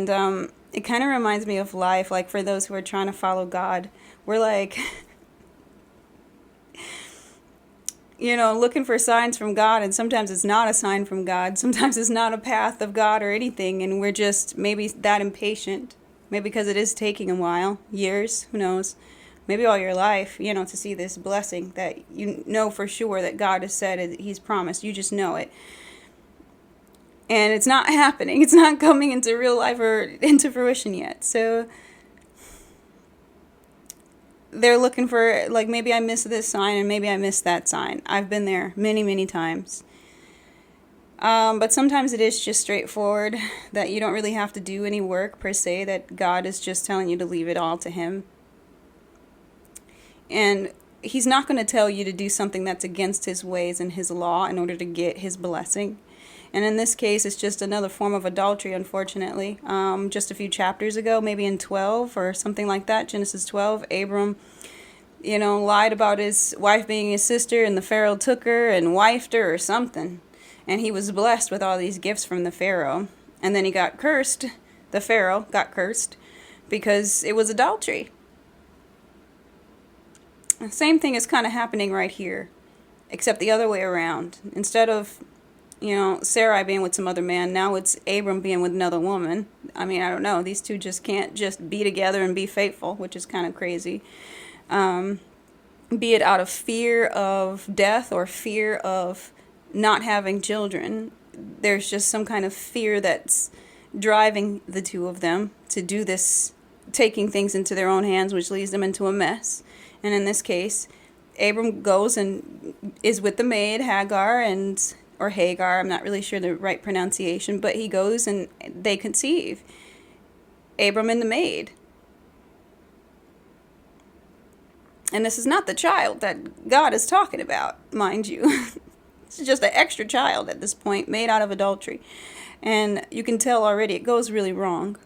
And it kind of reminds me of life, like for those who are trying to follow God. We're like, looking for signs from God, and sometimes it's not a sign from God. Sometimes it's not a path of God or anything, and we're just maybe that impatient. Maybe because it is taking a while, years, who knows. Maybe all your life, to see this blessing that you know for sure that God has said, He's promised. You just know it. And it's not happening. It's not coming into real life or into fruition yet. So they're looking for, like, maybe I missed this sign and maybe I missed that sign. I've been there many, many times. But sometimes it is just straightforward, that you don't really have to do any work per se, that God is just telling you to leave it all to Him. And He's not going to tell you to do something that's against His ways and His law in order to get His blessing. And in this case, it's just another form of adultery, unfortunately. Just a few chapters ago, maybe in 12 or something like that, Genesis 12, Abram, lied about his wife being his sister, and the Pharaoh took her and wifed her or something. And he was blessed with all these gifts from the Pharaoh. And then he got cursed. The Pharaoh got cursed because it was adultery. The same thing is kind of happening right here, except the other way around. Instead of Sarai being with some other man, now it's Abram being with another woman. I mean, I don't know. These two just can't just be together and be faithful, which is kind of crazy. Be it out of fear of death or fear of not having children. There's just some kind of fear that's driving the two of them to do this, taking things into their own hands, which leads them into a mess. And in this case, Abram goes and is with the maid, Hagar, or Hagar, I'm not really sure the right pronunciation, but he goes and they conceive. Abram and the maid. And this is not the child that God is talking about, mind you. This is just an extra child at this point, made out of adultery. And you can tell already it goes really wrong.